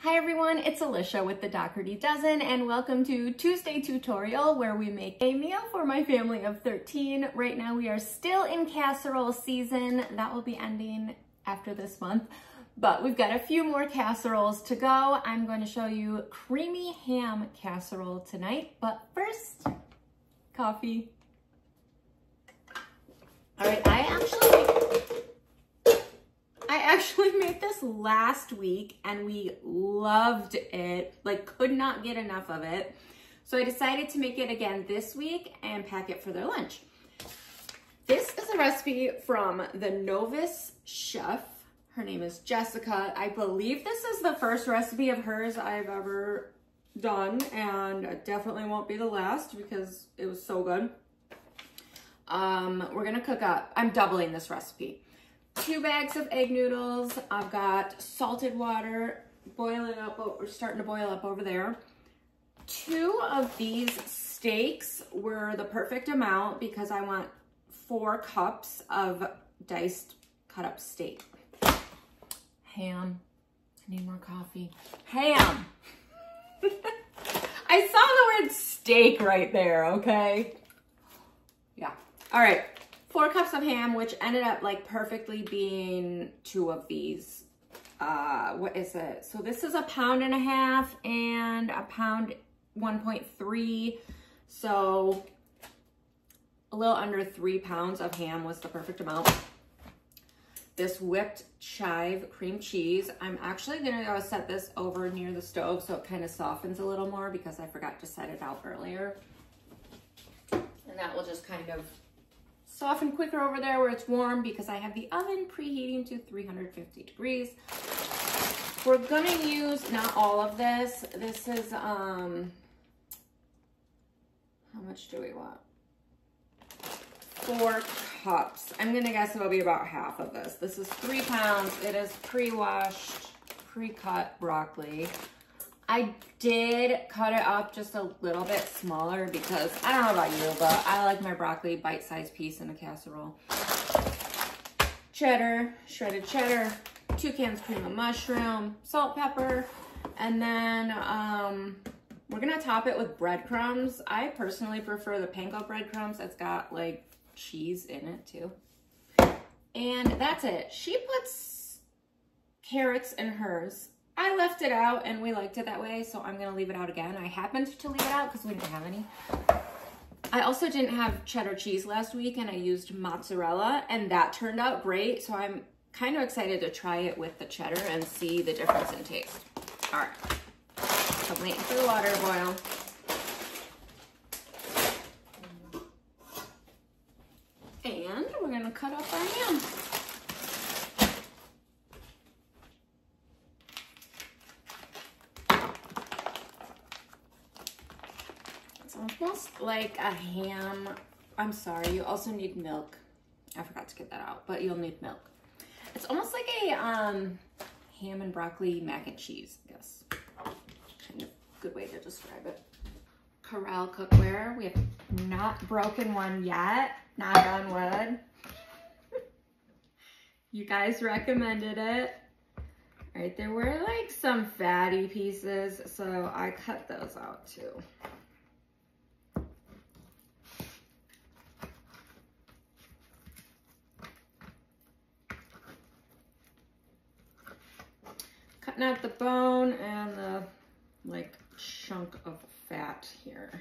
Hi everyone, it's Alicia with the Dougherty Dozen and welcome to Tuesday tutorial where we make a meal for my family of 13. Right now we are still in casserole season. That will be ending after this month, but we've got a few more casseroles to go. I'm going to show you creamy ham casserole tonight, but first, coffee. All right, I actually made this last week and we loved it, like could not get enough of it. So I decided to make it again this week and pack it for their lunch. This is a recipe from the Novice Chef. Her name is Jessica. I believe this is the first recipe of hers I've ever done, and it definitely won't be the last because it was so good. We're gonna cook up, I'm doubling this recipe. 2 bags of egg noodles. I've got salted water boiling up, or starting to boil up over there. 2 of these steaks were the perfect amount because I want 4 cups of diced cut up steak. Ham. I need more coffee. Ham. I saw the word steak right there, okay? Yeah. All right. 4 cups of ham, which ended up like perfectly being 2 of these. What is it? So this is 1.5 pounds and 1.3 pounds. So a little under 3 pounds of ham was the perfect amount. This whipped chive cream cheese. I'm actually gonna go set this over near the stove so it kind of softens a little more because I forgot to set it out earlier. And that will just kind of soften quicker over there where it's warm because I have the oven preheating to 350 degrees. We're gonna use not all of this. This is, how much do we want? 4 cups. I'm gonna guess it'll be about half of this. This is 3 pounds. It is pre-washed, pre-cut broccoli. I did cut it up just a little bit smaller because I don't know about you, but I like my broccoli bite-sized piece in a casserole. Cheddar, shredded cheddar, 2 cans cream of mushroom, salt, pepper, and then we're gonna top it with breadcrumbs. I personally prefer the panko breadcrumbs. It's got like cheese in it too. And that's it. She puts carrots in hers. I left it out and we liked it that way, so I'm gonna leave it out again. I happened to leave it out because we didn't have any. I also didn't have cheddar cheese last week and I used mozzarella and that turned out great. So I'm kind of excited to try it with the cheddar and see the difference in taste. All right, so I'm waiting for the water to boil. And we're gonna cut up our ham. Almost like a ham. I'm sorry, you also need milk. I forgot to get that out, but you'll need milk. It's almost like a ham and broccoli mac and cheese, I guess. Kind of good way to describe it. Corral cookware. We have not broken one yet. Knock on wood. You guys recommended it. All right, there were like some fatty pieces, so I cut those out too. Cutting out the bone and the like chunk of fat here.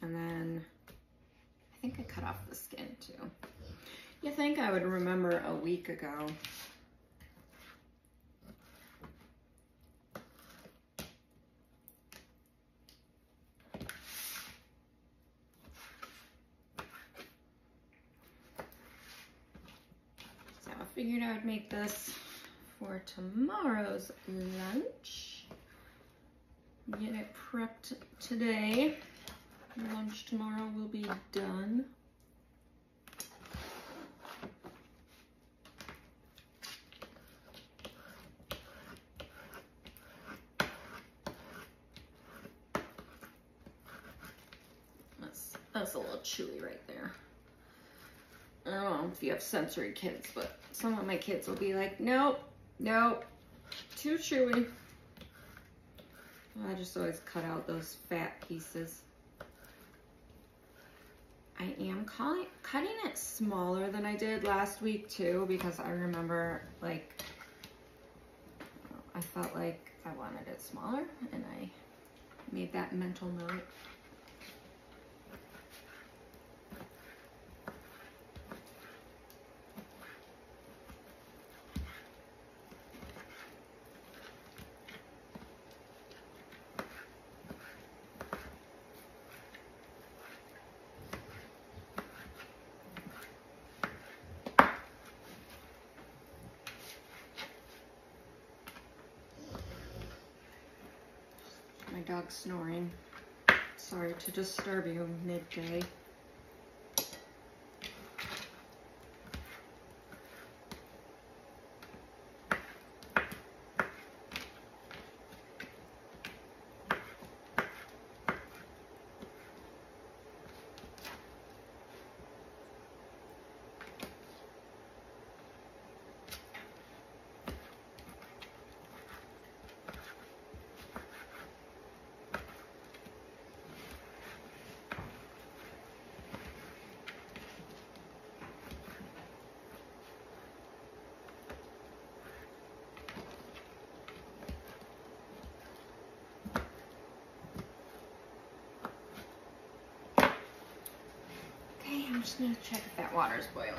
And then I think I cut off the skin too. You think I would remember a week ago. I figured I would make this for tomorrow's lunch. Get it prepped today. Lunch tomorrow will be done. That's a little chewy right there. I don't know if you have sensory kids, but some of my kids will be like, nope, nope, too chewy. I just always cut out those fat pieces. I am cutting it smaller than I did last week too, because I remember like, I felt like I wanted it smaller and I made that mental note. My dog's snoring. Sorry to disturb you midday. I'm just gonna check if that water's boiling.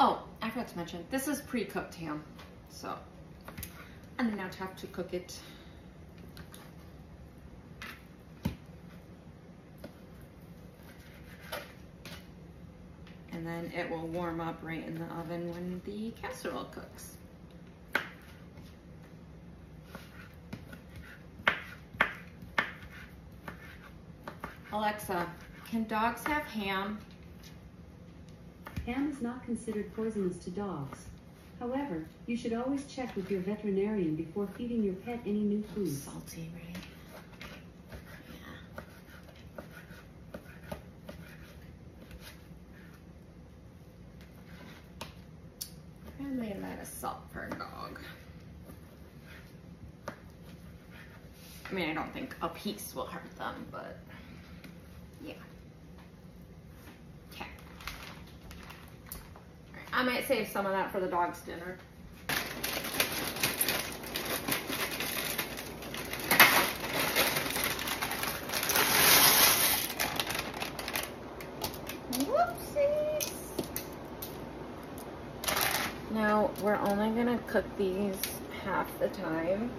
Oh, I forgot to mention, this is pre-cooked ham, so I'm gonna have to cook it. And then it will warm up right in the oven when the casserole cooks. Alexa, can dogs have ham? Ham is not considered poisonous to dogs. However, you should always check with your veterinarian before feeding your pet any new foods. Salty, right? Yeah. I made that a salt for a dog. I mean, I don't think a piece will hurt them, but yeah. Okay. I might save some of that for the dog's dinner. Whoopsies. Now, we're only gonna cook these half the time.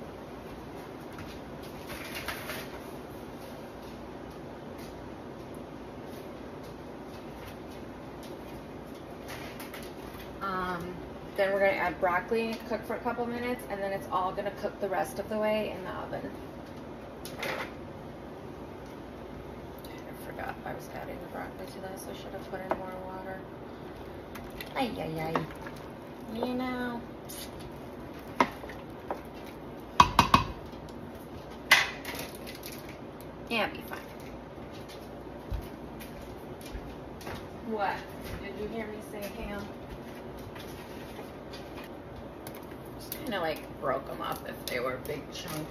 Then we're gonna add broccoli, cook for a couple minutes, and then it's all gonna cook the rest of the way in the oven. was adding the broccoli to this. I should have put in more water. Ay, ay, ay. You know. Yeah, it'll be fine. What? Did you hear me say ham? Just kind of like broke them up if they were a big chunk.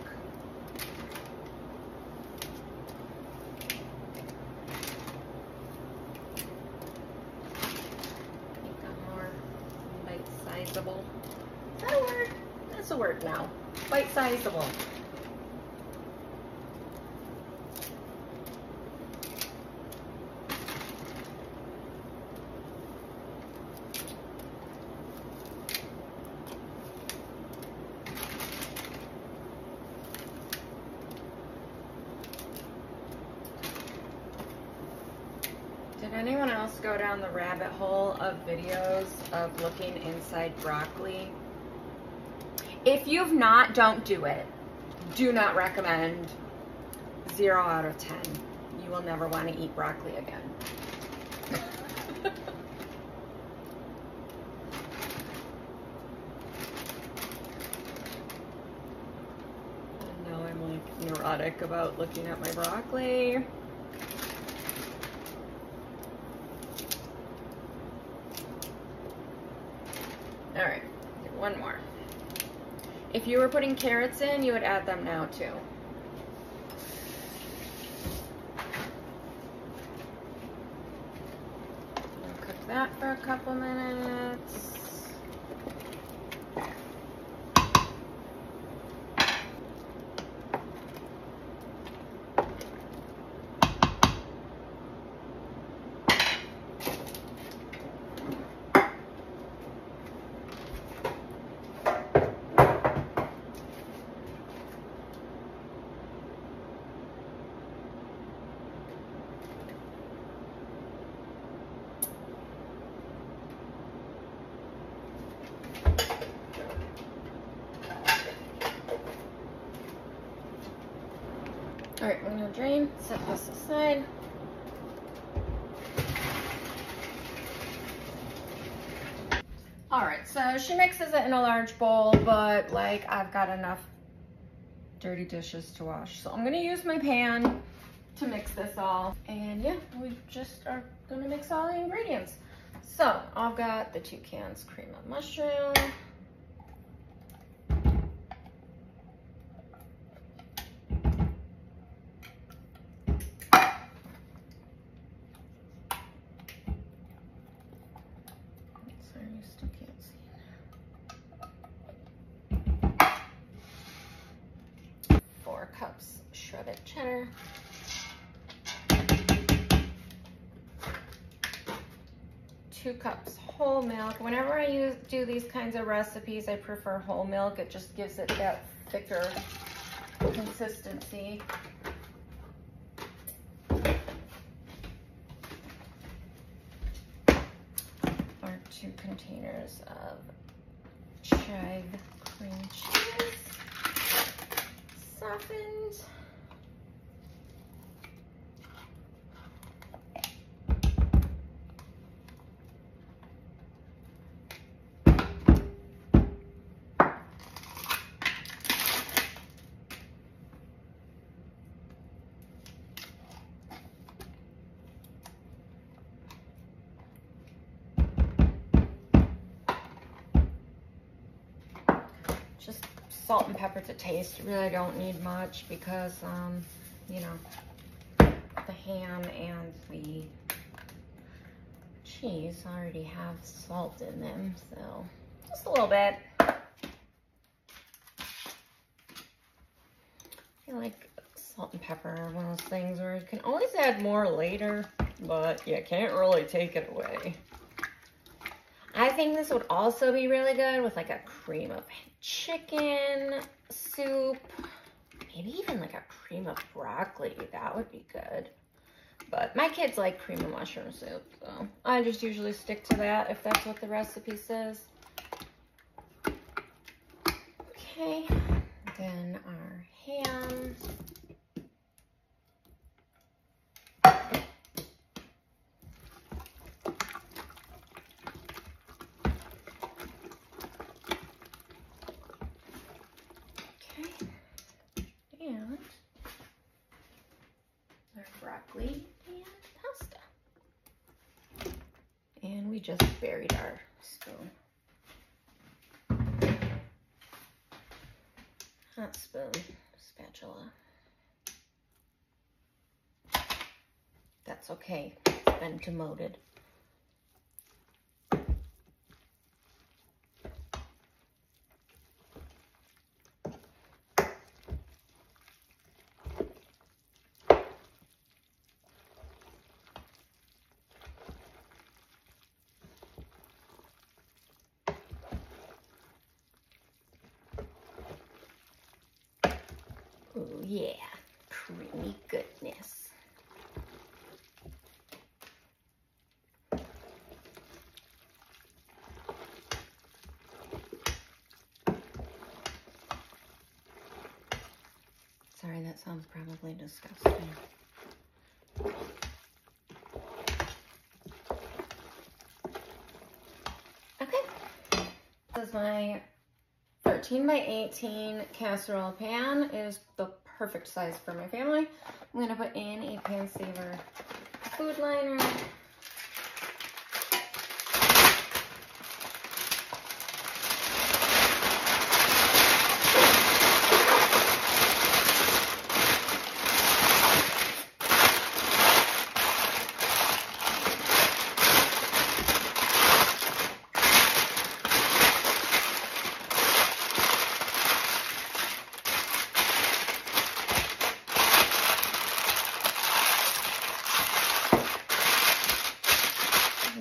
Make them more bite-sizable. Is that a word? That's a word now. Bite-sizable. Did anyone else go down the rabbit hole of videos of looking inside broccoli? If you've not, don't do it. Do not recommend. 0 out of 10. You will never want to eat broccoli again. I know I'm like neurotic about looking at my broccoli. All right, one more. If you were putting carrots in, you would add them now too. I'll cook that for a couple minutes. All right, I'm gonna drain, set this aside. All right, so she mixes it in a large bowl, but like I've got enough dirty dishes to wash. So I'm gonna use my pan to mix this all. And yeah, we just are gonna mix all the ingredients. So I've got the 2 cans cream of mushroom. Sorry, you still can't see. 4 cups shredded cheddar. 2 cups whole milk. Whenever I do these kinds of recipes, I prefer whole milk. It just gives it that thicker consistency. Or 2 containers of chive cream cheese, softened. Just salt and pepper to taste. You really don't need much because, you know, the ham and the cheese already have salt in them, so just a little bit. I feel like salt and pepper are one of those things where you can always add more later, but you can't really take it away. I think this would also be really good with like a cream of chicken soup, maybe even like a cream of broccoli. That would be good. But my kids like cream of mushroom soup, so I just usually stick to that if that's what the recipe says. Okay, then our ham. and our broccoli and pasta. And we just buried our spoon. Hot spoon, spatula. That's okay, it's been demoted. Oh yeah, creamy goodness. Sorry, that sounds probably disgusting. Okay, this is my 13 by 18 casserole pan. Is the perfect size for my family. I'm gonna put in a pan saver food liner.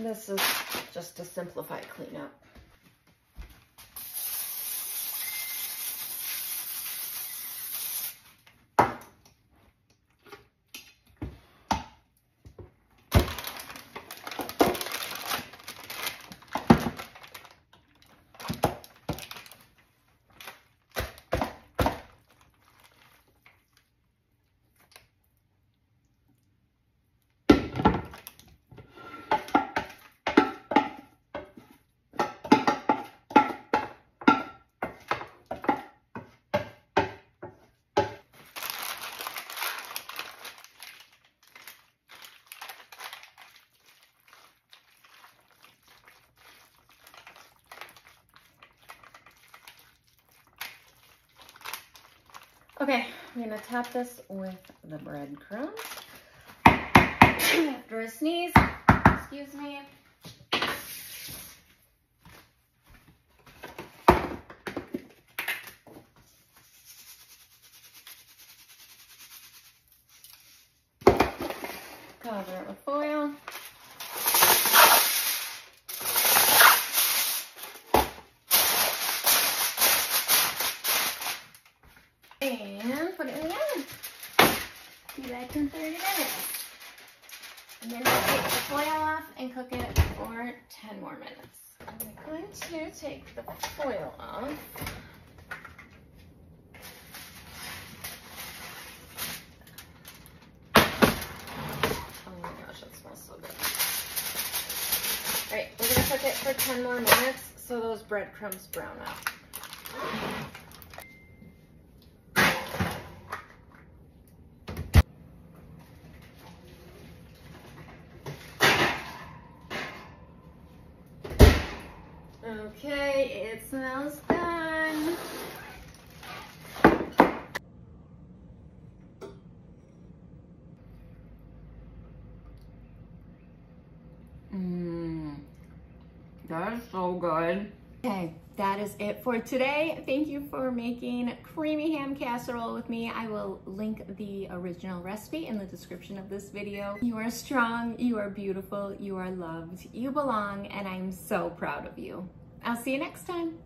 This is just a simplified cleanup. Okay, I'm gonna top this with the breadcrumbs. After a sneeze, excuse me. Cover it with foil. And put it in the oven. Be back in 30 minutes. And then we'll take the foil off and cook it for 10 more minutes. I'm going to take the foil off. Oh my gosh, that smells so good. Alright, we're going to cook it for 10 more minutes so those breadcrumbs brown out. Okay, it smells done. That is so good. Okay, that is it for today. Thank you for making creamy ham casserole with me. I will link the original recipe in the description of this video. You are strong, you are beautiful, you are loved, you belong, and I'm so proud of you. I'll see you next time.